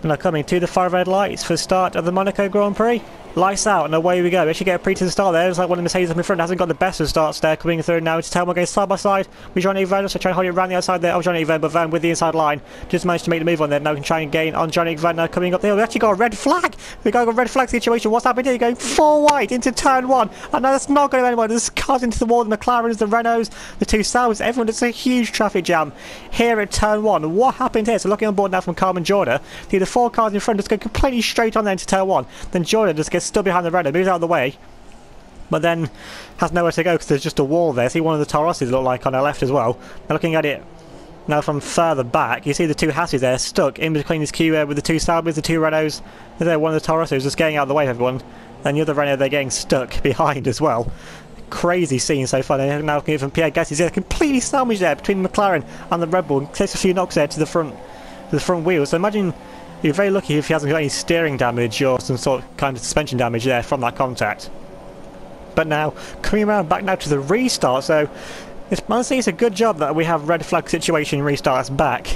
And now coming to the 5 red lights for the start of the Monaco Grand Prix. Lights out and away we go. We actually get a pre-to start there. It's like one of the Mercedes up in front hasn't got the best of starts there coming through now. It's Telmo going side by side with Jean-Eric Vergne, so trying to hold it around the outside there of Jean-Eric Vergne, but Vergne with the inside line just managed to make the move on there. Now we can try and gain on Jean-Eric Vergne now coming up there. We actually got a red flag. We got a red flag situation. What's happening here? Going 4 wide into turn 1, and now that's not going to anywhere. There's cars into the wall, the McLarens, the Renaults, the 2 Saubers, everyone. It's a huge traffic jam here at turn 1. What happened here? So looking on board now from Carmen Jorda, the 4 cars in front just go completely straight on there into turn 1. Then Jorda just gets stuck behind the Renault, moves out of the way, but then has nowhere to go because there's just a wall there. See one of the Toroses look like on our left as well. Now looking at it now from further back, you see the 2 Hasses there stuck in between this queue with the 2 Saubers, the 2 Renaults. There, one of the Torosos just getting out of the way of everyone, and the other Renault they're getting stuck behind as well. Crazy scene so far. They're now even Pierre Gasly's there, completely sandwiched there between the McLaren and the Red Bull. Takes a few knocks there to the front wheels. So imagine you're very lucky if he hasn't got any steering damage or some sort of kind of suspension damage there from that contact. But now, coming around back now to the restart, so honestly it's a good job that we have red flag situation restarts back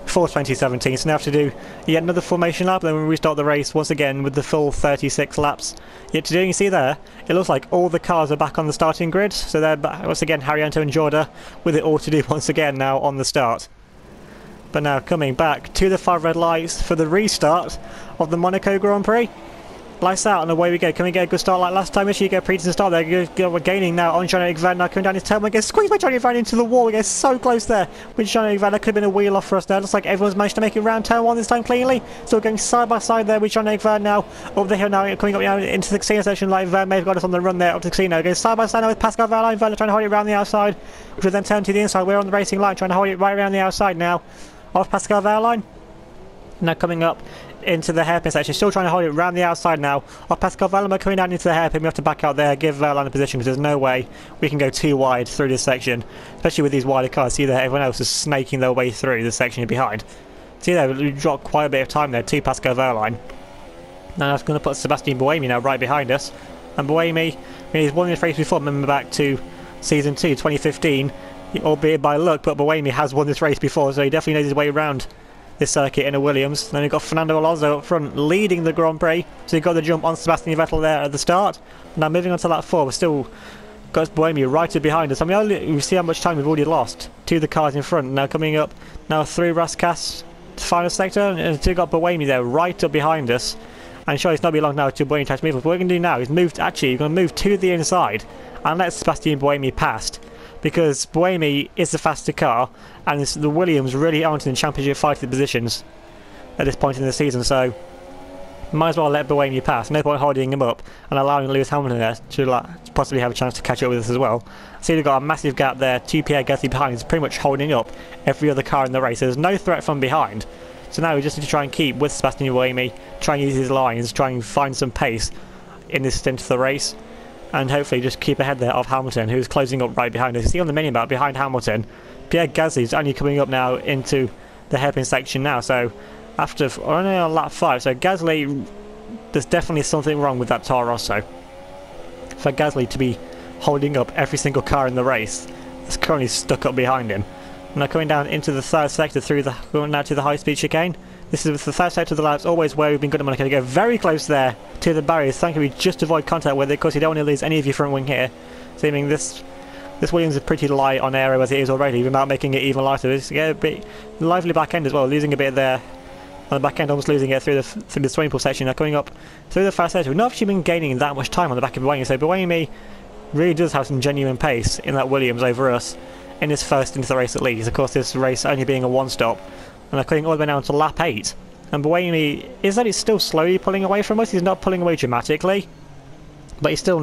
for 2017, so now have to do yet another formation lap, then we restart the race once again with the full 36 laps yet to do. You can see there, it looks like all the cars are back on the starting grid, so they're back, once again Haryanto and Jorda with it all to do once again now on the start. But now coming back to the 5 red lights for the restart of the Monaco Grand Prix. Lights out and away we go. Can we get a good start like last time? Actually, you get a pre-to start there. We're gaining now on Jean-Eric Vergne. Now coming down his tail. We get squeezed by Jean-Eric Vergne into the wall. We get so close there with Jean-Eric Vergne. That could have been a wheel off for us now. Looks like everyone's managed to make it around turn 1 this time cleanly. So we're going side by side there with Jean-Eric Vergne now. Over the hill now, coming up now into the casino section. Like Vergne may have got us on the run there up to the casino. Going side by side now with Pascal Wehrlein. Vergne trying to hold it around the outside, which will then turn to the inside. We're on the racing line trying to hold it right around the outside now of Pascal Wehrlein. Now coming up into the hairpin section, still trying to hold it around the outside now of Pascal Wehrlein. Coming down into the hairpin, we have to back out there, give Wehrlein a position because there's no way we can go too wide through this section, especially with these wider cars. See there, everyone else is snaking their way through the section behind. See there, we dropped quite a bit of time there to Pascal Wehrlein. Now that's going to put Sebastian Buemi now right behind us, and Buemi, he's won this race before. Remember back to season 2 2015, albeit by luck, but Buemi has won this race before, so he definitely knows his way around this circuit in a Williams. Then we've got Fernando Alonso up front leading the Grand Prix, so he got the jump on Sebastian Vettel there at the start. Now moving on to lap 4, we've still got Buemi right up behind us. I mean, we see how much time we've already lost to the cars in front. Now coming up now through Raskas final sector, and still got Buemi there right up behind us. And sure, it's not be long now to Buemi tries to move. What we're going to do now is we're going to move to the inside and let Sebastian Buemi past, because Buemi is the faster car, and the Williams really aren't in championship fighting positions at this point in the season, so might as well let Buemi pass. No point holding him up and allowing Lewis Hamilton there to possibly have a chance to catch up with us as well. See, we've got a massive gap there. Pierre Gasly behind is pretty much holding up every other car in the race. There's no threat from behind. So now we just need to try and keep with Sebastian Buemi, try and use his lines, try and find some pace in this stint of the race, and hopefully just keep ahead there of Hamilton, who's closing up right behind us. You see on the minimap behind Hamilton, Pierre Gasly is only coming up now into the hairpin section now, so after only on lap 5, so Gasly, there's definitely something wrong with that Toro Rosso. For Gasly to be holding up every single car in the race that's currently stuck up behind him. Now coming down into the third sector going now to the high speed chicane. This is the third sector of the lap, always where we've been good at Monaco. To go very close there to the barriers. Thankfully we just avoid contact with it, because you don't want to lose any of your front wing here. Seeming this Williams is pretty light on aero as it is already, without making it even lighter. It's a bit lively back end as well, losing a bit there on the back end, almost losing it through the swimming pool section. Now coming up through the fast sector, we've not actually been gaining that much time on the back of Buemi, so Buemi really does have some genuine pace in that Williams over us in this first into the race at least. Of course, this race only being a one-stop, and they're coming all the way down to lap 8. And Buemi is that he's still slowly pulling away from us. He's not pulling away dramatically, but he's still a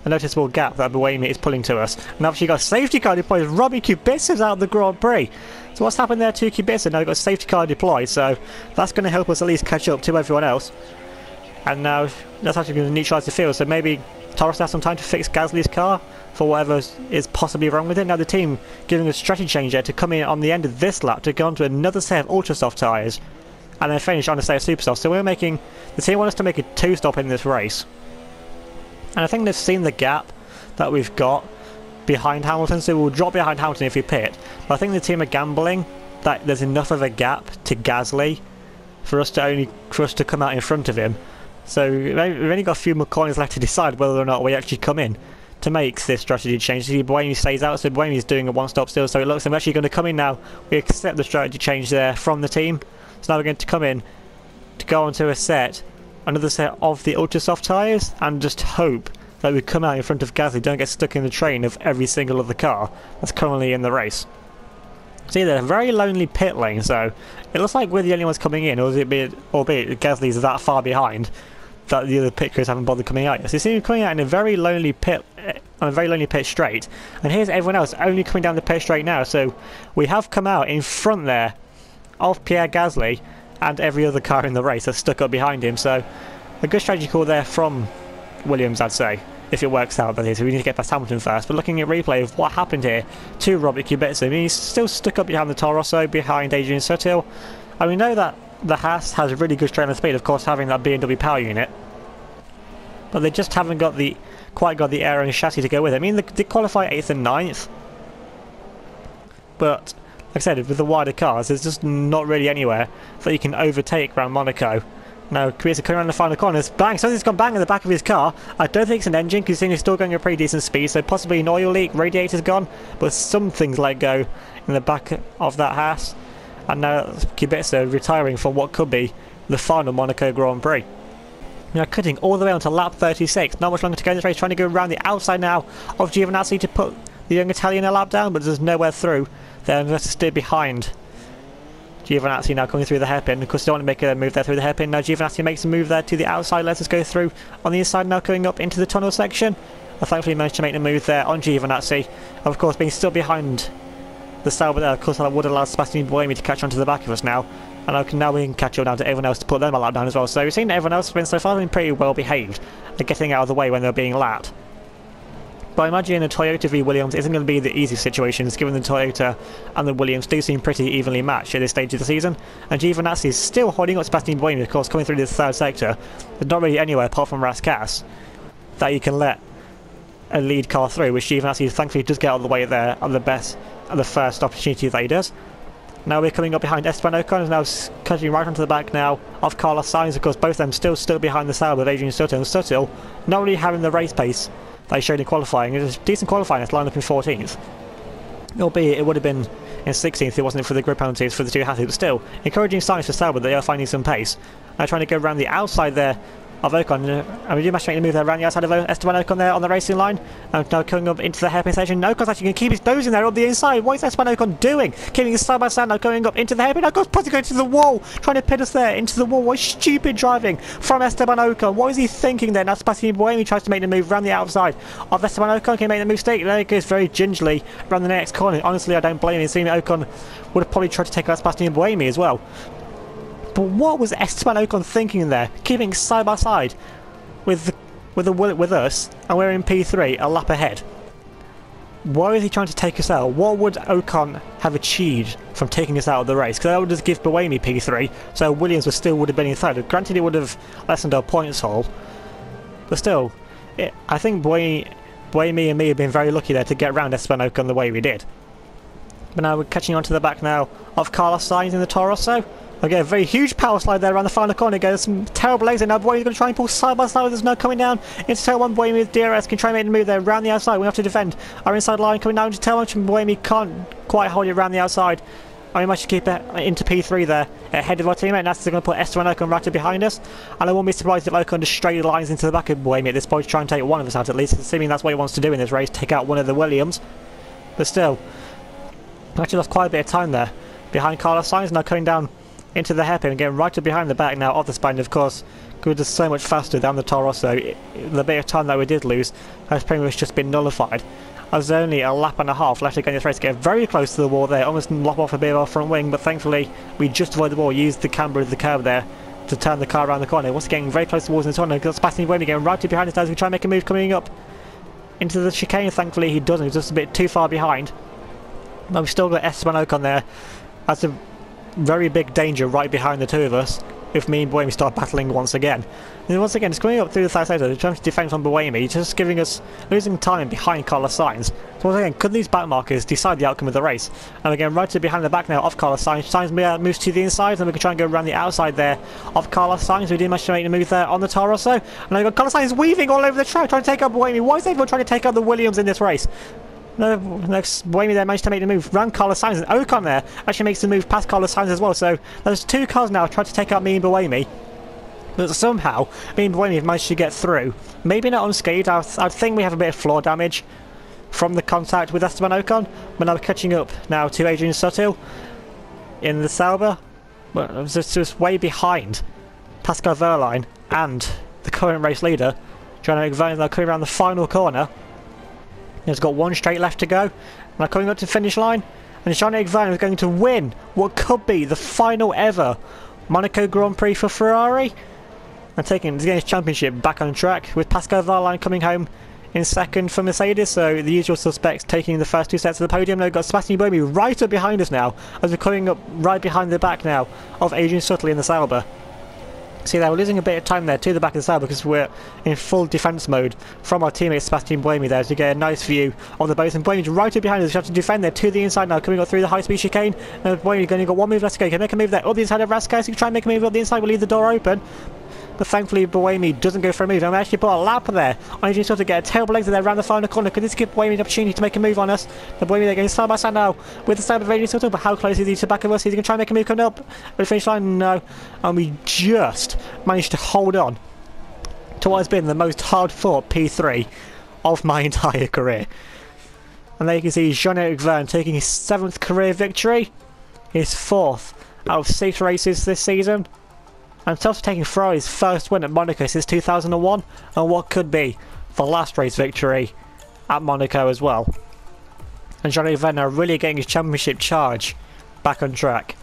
noticeable gap that Buemi is pulling to us. And obviously got a safety car deployed. Robbie Kubica's out of the Grand Prix. So what's happened there to Kubica? Now we've got a safety car deployed, so that's going to help us at least catch up to everyone else. And now that's actually going to neutralise the field, so maybe Torres has some time to fix Gasly's car for whatever is possibly wrong with it. Now the team giving a strategy change there to come in on the end of this lap to go on to another set of ultra soft tyres and then finish on a set of super soft. So the team want us to make a 2-stop in this race, and I think they've seen the gap that we've got behind Hamilton, so we'll drop behind Hamilton if we pit. But I think the team are gambling that there's enough of a gap to Gasly for us to come out in front of him. So we've only got a few more corners left to decide whether or not we actually come in to make this strategy change. See, Buemi stays out, so Buemi is doing a one-stop still, so it looks like we're actually going to come in now. We accept the strategy change there from the team. So now we're going to come in to go onto another set of the ultra soft tyres, and just hope that we come out in front of Gasly, don't get stuck in the train of every single other car that's currently in the race. See, they're a very lonely pit lane, so it looks like we're the only ones coming in, albeit Gasly's that far behind that the other pit crews haven't bothered coming out yet. So you see, we're coming out in a very lonely pit, on a very lonely pit straight, and here's everyone else only coming down the pit straight now. So we have come out in front there of Pierre Gasly and every other car in the race that's stuck up behind him. So a good strategy call there from Williams, I'd say, if it works out. But we need to get past Hamilton first. But looking at replay of what happened here to Robert Kubica, I mean, he's still stuck up behind the Toro Rosso, behind Adrian Sutil, and we know that the Haas has a really good straight line speed, of course, having that BMW power unit, but they just haven't quite got the aero and chassis to go with it. I mean, they did qualify 8th and 9th, but like I said, with the wider cars, there's just not really anywhere that you can overtake around Monaco. Now, Kubica coming around the final corners, bang! Something's gone bang in the back of his car. I don't think it's an engine, because he's still going at a pretty decent speed, so possibly an oil leak, radiator's gone, but some things let go in the back of that Haas. And now Kubica retiring for what could be the final Monaco Grand Prix. Now cutting all the way onto lap 36, not much longer to go in this race, trying to go around the outside now of Giovinazzi to put the young Italian a lap down, but there's nowhere through. They're going to stay behind Giovinazzi now coming through the hairpin. Of course, they don't want to make a move there through the hairpin. Now Giovinazzi makes a move there to the outside, lets us go through on the inside now, going up into the tunnel section. I thankfully managed to make the move there on Giovinazzi. Of course, being still behind the Sauber there, of course, that would allow Sebastian Buemi to catch onto the back of us now. And now we can catch up down to everyone else to put them a lap down as well. So we've seen everyone else has been so far been pretty well behaved at getting out of the way when they're being lapped. But I imagine a Toyota v Williams isn't going to be the easiest situations, given the Toyota and the Williams do seem pretty evenly matched at this stage of the season. And Giovinazzi is still holding up Sebastian Buemi, of course, coming through this third sector. There's not really anywhere apart from Raskas that you can let a lead car through, which even actually thankfully does get out of the way there on the first opportunity that he does. Now we're coming up behind Esteban Ocon, now cutting right onto the back now of Carlos Sainz. Of course, both of them still stuck behind the Sauber of Adrian Sutil, and Sutil not really having the race pace they showed in qualifying. It was decent qualifying, it's lined up in 14th. Albeit it would have been in 16th if it wasn't for the grid penalties for the two Hatters, but still, encouraging signs for Sauber that they are finding some pace. Now trying to go around the outside there of Ocon, and we do manage to make the move there around the outside of Esteban Ocon there on the racing line. And now coming up into the hairpin station, Ocon's actually going to keep his nose in there on the inside. What is Esteban Ocon doing? Keeping his side by side now, going up into the hairpin. Ocon's possibly going to the wall, trying to pit us there into the wall. What stupid driving from Esteban Ocon. What is he thinking there? Now Sebastian Buemi tries to make the move around the outside of Esteban Ocon. Can he make the mistake? There he goes very gingerly around the next corner. Honestly, I don't blame him. Seeing Ocon would have probably tried to take out Sebastian Buemi as well. But what was Esteban Ocon thinking there? Keeping side by side with us, and we're in P3, a lap ahead. Why is he trying to take us out? What would Ocon have achieved from taking us out of the race? Because that would just give Buemi P3, so Williams would have been in third. Granted, it would have lessened our points haul, but still, I think Buemi and me have been very lucky there to get around Esteban Ocon the way we did. But now we're catching on to the back now of Carlos Sainz in the Toro Rosso. Okay, a very huge power slide there around the final corner. Again, some terrible legs, and now Buemi's going to try and pull side by side with us now coming down into tail 1. Buemi with DRS can try and make the move there around the outside. We have to defend our inside line coming down into tail 1. Buemi can't quite hold it around the outside. And we managed to keep it into P3 there ahead of our teammate. And that's going to put Esteban Ocon right up behind us. And I won't be surprised if Ocon just straight lines into the back of Buemi at this point to try and take one of us out at least. Assuming that's what he wants to do in this race, take out one of the Williams. But still, actually lost quite a bit of time there behind Carlos Sainz, now coming down into the hairpin and getting right up behind the back now of the Spaniard. Of course, we're just so much faster than the Toro Rosso. The bit of time that we did lose has pretty much just been nullified. There's only a lap and a half left to go in this race to get very close to the wall there, almost lop off a bit of our front wing, but thankfully we just avoided the wall, used the camber of the curb there to turn the car around the corner. Once getting very close towards the corner, got Sebastian Buemi getting right up behind us as we try and make a move coming up into the chicane. Thankfully he doesn't, he's just a bit too far behind. But we've still got Esteban Ocon there. That's a very big danger right behind the two of us if me and Buemi start battling once again. And once again, it's coming up through the side sector, trying to defend from Buemi, just giving us losing time behind Carlos Sainz. So once again, could these back markers decide the outcome of the race? And again, right to behind the back now of Carlos Sainz. Sainz moves to the inside, and we can try and go around the outside there of Carlos Sainz. We did manage to make the move there on the Toro Rosso. And I've got Carlos Sainz weaving all over the track, trying to take out Buemi. Why is everyone trying to take out the Williams in this race? No, next Buemi there managed to make the move around Carlos Sainz, and Ocon there actually makes the move past Carlos Sainz as well. So there's two cars now trying to take out me and Buemi, but somehow me and Buemi have managed to get through. Maybe not unscathed. I think we have a bit of floor damage from the contact with Esteban Ocon, but now we're catching up now to Adrian Sutil in the Sauber. But it's just way behind Pascal Wehrlein and the current race leader. Jean-Eric Vergne now coming around the final corner. He's got one straight left to go. Now coming up to the finish line, and Jean-Eric Vergne is going to win what could be the final ever Monaco Grand Prix for Ferrari, and taking his championship back on track, with Pascal Wehrlein coming home in second for Mercedes. So the usual suspects taking the first two sets of the podium. Now we've got Sebastian Buemi right up behind us now, as we're coming up right behind the back now of Adrian Sutil in the Sauber. See there, we're losing a bit of time there to the back of the Sauber because we're in full defence mode from our teammate Sebastian Buemi there to get a nice view of the both. And Buemi's right up behind us, we have to defend there to the inside now, coming up through the high-speed chicane. Buemi's going to got one move left to go. Can make a move there up the inside of Rascal, so he can try and make a move up the inside, we'll leave the door open. But thankfully Buemi doesn't go for a move. And we actually put a lap there on Adrian Sutil to get a terrible exit there around the final corner. Could this give Buemi the opportunity to make a move on us? The Buemi there going side by side now with the Sauber of Adrian Sutil, but how close is he to the back of us? Is he going to try and make a move coming up at the finish line? No. And we just managed to hold on to what has been the most hard-fought P3 of my entire career. And there you can see Jean-Eric Vergne taking his 7th career victory, his 4th out of 6 races this season, and it's also taking Ferrari's first win at Monaco since 2001, and what could be the last race victory at Monaco as well. And Jean-Eric Vergne now really getting his championship charge back on track.